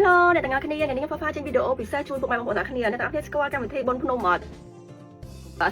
Hello អ្នកទាំងអស់គ្នាថ្ងៃនេះខ្ញុំផ្សាយចេញវីដេអូពិសេសជូនពុកម៉ែបងប្អូនទាំងអស់គ្នាអ្នកទាំងអស់គ្នាស្គាល់កម្មវិធីបុណ្យភ្នំអត់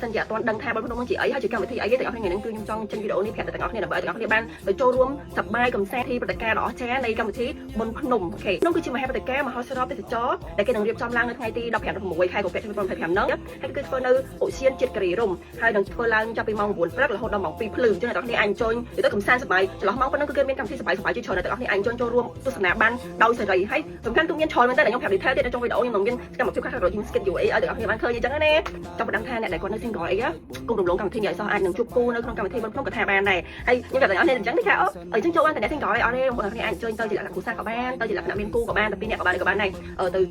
សិនជាអត់ទាន់ដឹងថាបុណ្យភ្នំនឹងជាអីហើយជាកម្មវិធីអីទេទាំងអស់គ្នានឹងគឺខ្ញុំចង់ចេញវីដេអូនេះប្រាប់ទាំងអស់គ្នាដើម្បីឲ្យទាំងអស់គ្នាបានទៅចូលរួមសប្បាយកំសាន្តទីព្រឹត្តិការណ៍ដ៏អស្ចារ្យនៃកម្មវិធីបុណ្យភ្នំអូខេនោះគឺជាមហាព្រឹត្តិការណ៍មហោស្រពទេសចរដែលគេនឹងរៀបចំឡើងនៅថ្ងៃទី15 16ខែកុម្ភៈឆ្នាំ2025នេះហើយគឺធ្វើនៅឧទ្យានជាតិគិរីរម្យហើយនឹងធ្វើឡើងចាប់ពីម៉ោង 9 ព្រឹករហូតដល់ម៉ោង 2 ភ្លឺអញ្ចឹងអ្នកទាំងអស់គ្នាអាចចូលទៅកំសាន្តសប្បាយចន្លោះម៉ោងប៉ុណ្ណឹងគឺគេមានកម្មវិធីសប្បាយជាច្រើនអ្នកទាំងអស់គ្នាអាចចូលរួមទស្សនាបានដោយសេរីហើយសំខាន់គឺមានច្រើនមែនតើខ្ញុំប្រាប់ detail ទៀតនៅក្នុងវីដេអូខ្ញុំនឹងមានកម្មវិធីខ្លះៗខ្ញុំ skip យូរអីឲ្យទាំងអស់គ្នាបានឃើញអញ្ចឹងណាចង់បណ្ដឹងថាអ្នកដែលគាត់នៅ single អីគុំរំលងកម្មវិធីនេះឲ្យសោះអាចនឹងជួបគូនៅក្នុងកម្មវិធីបុណ្យភ្នំក៏ថាបានដែរហើយខ្ញុំប្រាប់ទាំងអស់គ្នាអញ្ចឹងថាអញ្ចឹងចូលបានតែអ្នក single អីអត់ទេបងប្អូនអ្នកអាចជួយទៅជាលក្ខណៈគ្រួសារក៏បានទៅជាលក្ខណៈមានគូក៏បានតែពីរអ្នកក៏បានដែរ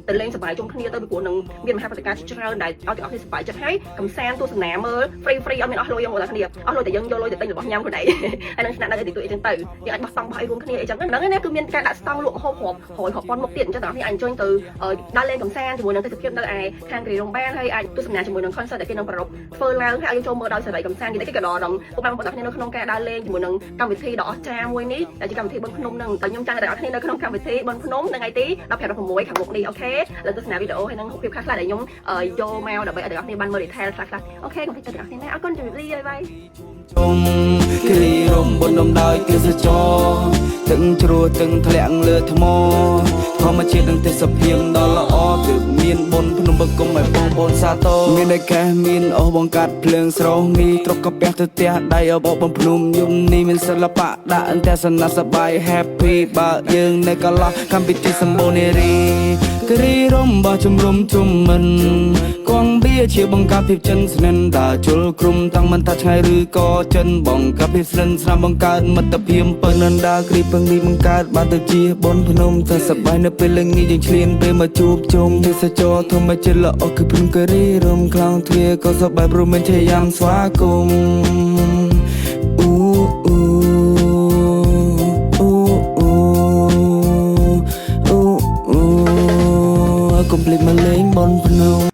ទៅលេងសប្បាយជុំគ្នាទៅពីព្រោះនឹងមានមហាព្រឹត្តិការណ៍ច្រើនដែលឲ្យទាំងអស់គ្នាសប្បាយចិត្តហើយកំសាន្តទស្សនាមើល free អត់មានអស់លុយបងប្អូនអ្នកគ្នាអស់លុយតែយើងយកលុយទៅទិញរបស់ញ៉ាំខ្លួនឯងហើយនឹងស្នាក់នៅទីទូអីចឹងទៅយើងអាចបោះតង់បោះអីរួមគ្នាអីចឹងហ្នឹងណាគឺមានការដាក់ស្តង់លក់ហូបរាប់ពាន់មុខទៀតអញ្ចឹងទាំងអស់គ្នាអាចជួយទៅដើរលេងកំសាន្តជាមួយនឹងទេសភាពនៅឯខាងគ្រីរ៉ុងបានហើយអាចទស្សនាជាមួយនឹង concert ដែលគេនឹងប្រារព្ធធ្វើឡើងហើយឲ្យចូលមើលដោយសេរីកំសាន្តគេក៏ដល់នឹងពុកម៉ែបងប្អូននៅក្នុងការដើរលេងជាមួយនឹងកម្មវិធីដ៏អស្ចារ្យមួយនេះដែលជាកម្មវិធីបុណ្យភ្នំនឹងតែខ្ញុំចង់តែអ្នកគ្នានៅក្នុងកម្មវិធីបុណ្យភ្នំនៅថ្ងៃទី15 16ខាងមុខនេះអូខេលើទស្សនាវីដេអូហើយនឹងរូបភាពខ្លះៗដែលខ្ញុំយកមកដើម្បីឲ្យអ្នកគ្នាបានមើល detail ខ្លះៗអូខេកុំភ្លេចទៅអ្នកគ្នាណាអរគុណជម្រាបលាបាយបាយគិរីរម្យបុណ្យនំដោយទេសចរទឹកជ្រោះទឹកធ្លាក់លើថ្មធម្មជាតិនិងទេសភាពដ៏ល្អទើបមានបុណ្យភ្នំបង្គំឲ្យបងប្អូនសាទរមានតែកាសមានអស់បង្កាត់ភ្លើងស្រោមីត្រកកាពះទៅផ្ទះដៃអបបំភ្នំយំនេះមានសិល្បៈដាក់អន្តរសនាសបាយ happy បើយើងនៅកន្លោះកម្មវិធីសម្បូរនារីគិរីរម្យបោះជំរុំជុំមិនគង់បៀជាបង្កើតភាពចិនស្និនដើរជុលក្រុមតាំងមិនថាឆ្ងាយឬក៏ចិនបង្កើតភាពស្និនស្នាមបង្កើតមិត្តភាពពើននដាគ្រីពឹងនេះបង្កើតបានទៅជាបុណ្យភ្នំតែសប្បាយនៅពេលល្ងាចយើងឆ្លៀនពេលមកជួបជុំទេសចរធម្មជាតិល្អគឺភ្នំគិរីរម្យខ្លាំងទ្វាក៏សប្បាយព្រមមានជាយ៉ាងស្វាគមន៍